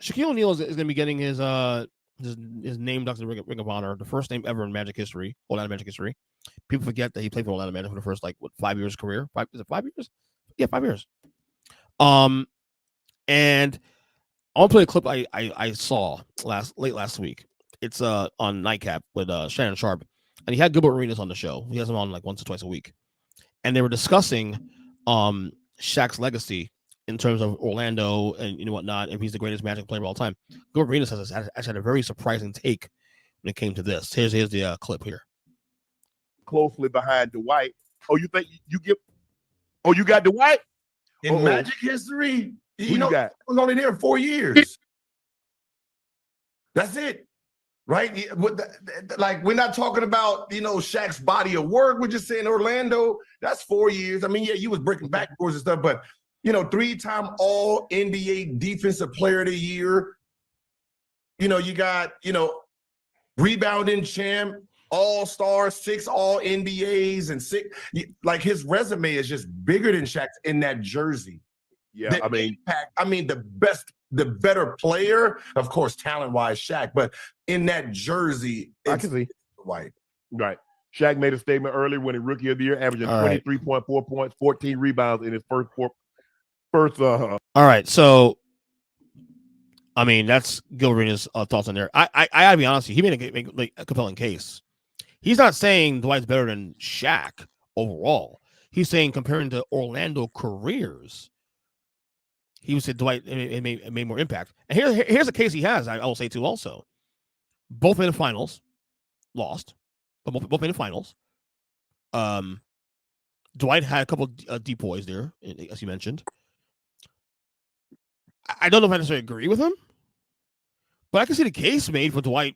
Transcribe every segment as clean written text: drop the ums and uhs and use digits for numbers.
Shaquille O'Neal is going to be getting his name ducked in the Ring of Honor, the first name ever in Magic history, Orlando Magic history. People forget that he played for Orlando Magic for the first 5 years of career. Is it 5 years? Yeah, 5 years. And I'll play a clip I saw late last week. It's on Nightcap with Shannon Sharp, and he had Gilbert Arenas on the show. He has him on like once or twice a week, and they were discussing Shaq's legacy in terms of Orlando and whatnot, if he's the greatest Magic player of all time. Gilbert Arenas has actually had a very surprising take when it came to this. Here's the clip here. Closely behind Dwight. Oh, you think you get? Oh, you got Dwight in Magic history. You got? Was only there 4 years. That's it, right? Like we're not talking about Shaq's body of work. We're just saying Orlando. That's 4 years. I mean, yeah, you was breaking backboards and stuff, but 3-time All NBA Defensive Player of the Year. You got rebounding champ, All-Star, 6 All NBAs, and 6. Like his resume is just bigger than Shaq's in that jersey. Yeah, the better player, of course, talent-wise, Shaq, but in that jersey, I can see White. Right. Shaq made a statement earlier when he Rookie of the Year, averaging 23.4 points, 14 rebounds in his first. All right, so I mean that's Gilbert Arenas' thoughts on there. I gotta be honest with you, he made a compelling case. He's not saying Dwight's better than Shaq overall. He's saying comparing to Orlando careers, he would say Dwight it made more impact. And here's a case he has. I will say too. Also, both made the finals, lost, but both made the finals. Dwight had a couple depoys there, as you mentioned. I don't know if I necessarily agree with him, but I can see the case made for Dwight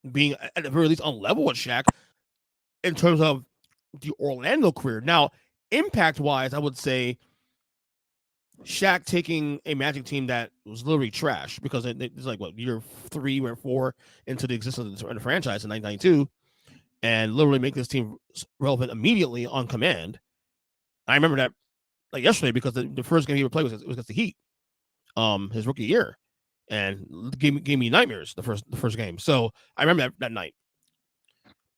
being at the very least on level with Shaq in terms of the Orlando career. Now, impact-wise, I would say Shaq taking a Magic team that was literally trash because it's like year 3 or 4 into the existence of the franchise in 1992, and literally make this team relevant immediately on command. I remember that like yesterday because the first game he ever played was against the Heat, his rookie year, and gave me nightmares the first game. So I remember that night.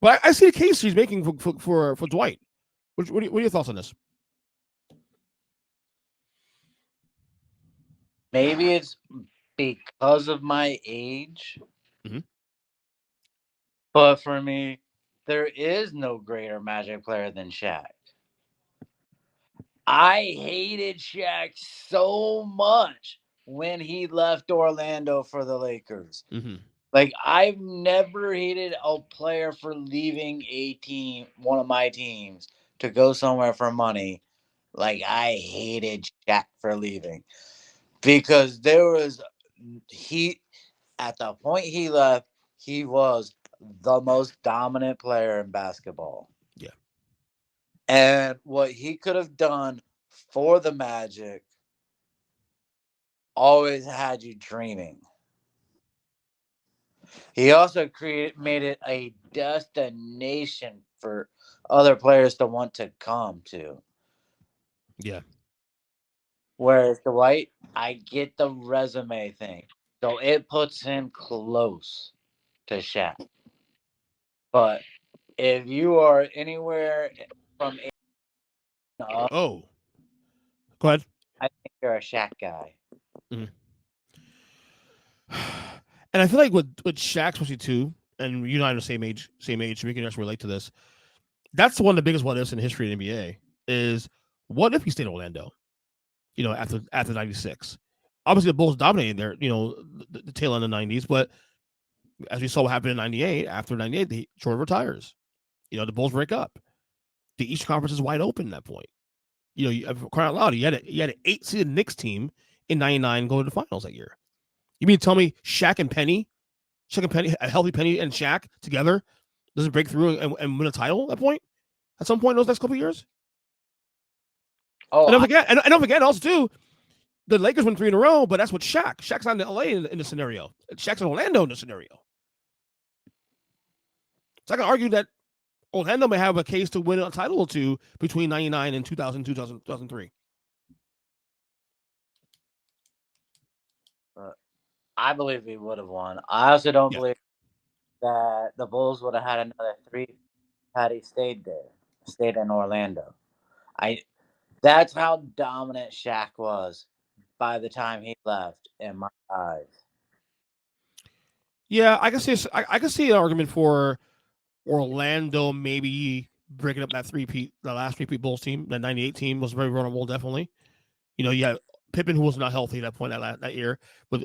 But I see the case he's making for Dwight. What are your thoughts on this? Maybe it's because of my age. Mm-hmm. But for me, there is no greater Magic player than Shaq. I hated Shaq so much when he left Orlando for the Lakers. Mm-hmm. Like, I've never hated a player for leaving a team, one of my teams, to go somewhere for money. Like, I hated Shaq for leaving. Because at the point he left, he was the most dominant player in basketball. Yeah. And what he could have done for the Magic always had you dreaming. He also made it a destination for other players to want to come to. Yeah. Whereas Dwight, I get the resume thing. So it puts him close to Shaq. But if you are anywhere from up, go ahead. I think you're a Shaq guy. Mm-hmm. And I feel like with Shaq, especially too, and you and I are the same age, so we can actually relate to this. That's one of the biggest what ifs in the history of the NBA is what if he stayed in Orlando? After 96. Obviously, the Bulls dominated there, the tail end of the 90s, but as we saw what happened in 98, after 98, Jordan retires. The Bulls break up. The East Conference is wide open at that point. Crying out loud, you had an 8-seeded Knicks team in 99 going to the finals that year. You mean to tell me Shaq and Penny, a healthy Penny and Shaq together doesn't break through and win a title at that point? At some point in those next couple of years? Oh, and don't forget also too, the Lakers won 3 in a row, but that's with Shaq. Shaq's not in LA in the scenario. Shaq's in Orlando in the scenario. So I can argue that Orlando may have a case to win a title or two between 99 and 2003. I believe we would have won. I also don't Yeah. believe that the Bulls would have had another 3 had he stayed in Orlando. That's how dominant Shaq was by the time he left in my eyes. Yeah, I can see I can see an argument for Orlando maybe breaking up that the last three-peat Bulls team. That '98 team was very vulnerable, definitely. You had Pippen, who was not healthy at that point that year, with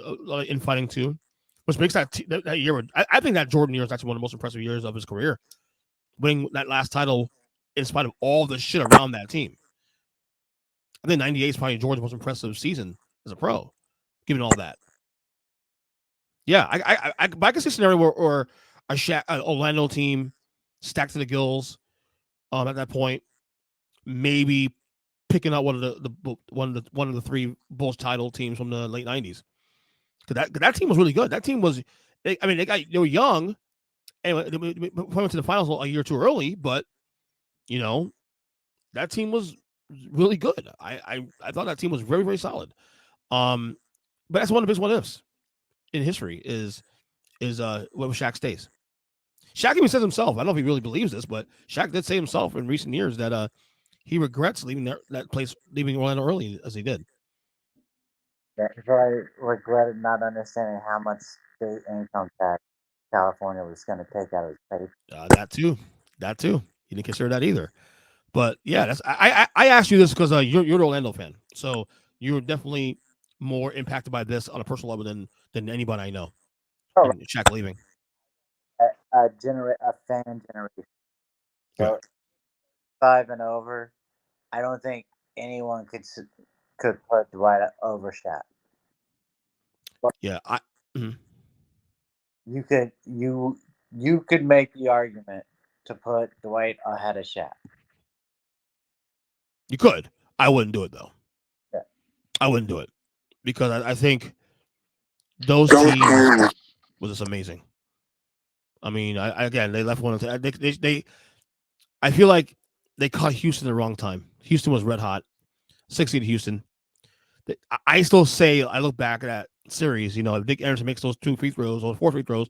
infighting too, which makes that year. I think that Jordan year is actually one of the most impressive years of his career, winning that last title in spite of all the shit around that team. I think '98 is probably Jordan's most impressive season as a pro, given all that. Yeah, I can see a scenario where an Orlando team stacked to the gills at that point, maybe picking out one of the three Bulls title teams from the late '90s. Because that team was really good. That team was, they were young and they went to the finals a year too early, but that team was really good. I thought that team was very, very solid. But that's one of the biggest what ifs in history is whether Shaq stays. Shaq even says himself. I don't know if he really believes this, but Shaq did say himself in recent years that he regrets leaving leaving Orlando early as he did. I regretted not understanding how much state income tax California was going to take out of his pay. That too. He didn't consider that either. But yeah, that's I asked you this because you're an Orlando fan, so you're definitely more impacted by this on a personal level than anybody I know. Oh, And Shaq leaving. a fan generation. So Right. 5 and over, I don't think anyone could put Dwight over Shaq. But Yeah. Mhm. you could make the argument to put Dwight ahead of Shaq. You could. I wouldn't do it though. Yeah. I wouldn't do it because I think those teams was just amazing. I mean, again they left one. They I feel like they caught Houston at the wrong time. Houston was red hot. 60 to Houston. I still say I look back at that series. If Nick Anderson makes those 2 free throws or 4 free throws,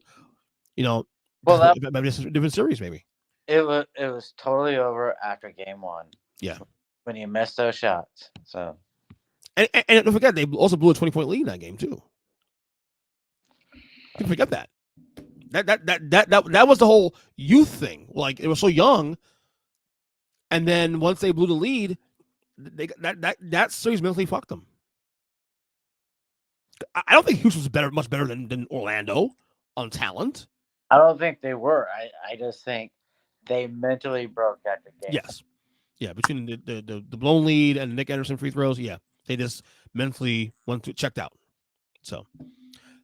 Well, this is a different series maybe. it was totally over after game 1. Yeah. When you missed those shots. So and don't forget they also blew a 20-point lead in that game too. You forget that. That was the whole youth thing. Like it was so young, and then once they blew the lead, that series mentally fucked them. I don't think Houston was much better than Orlando on talent. I don't think they were. I just think they mentally broke at the game. Yes. Yeah, between the blown lead and Nick Anderson free throws, yeah, they just mentally checked out. So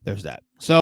there's that. So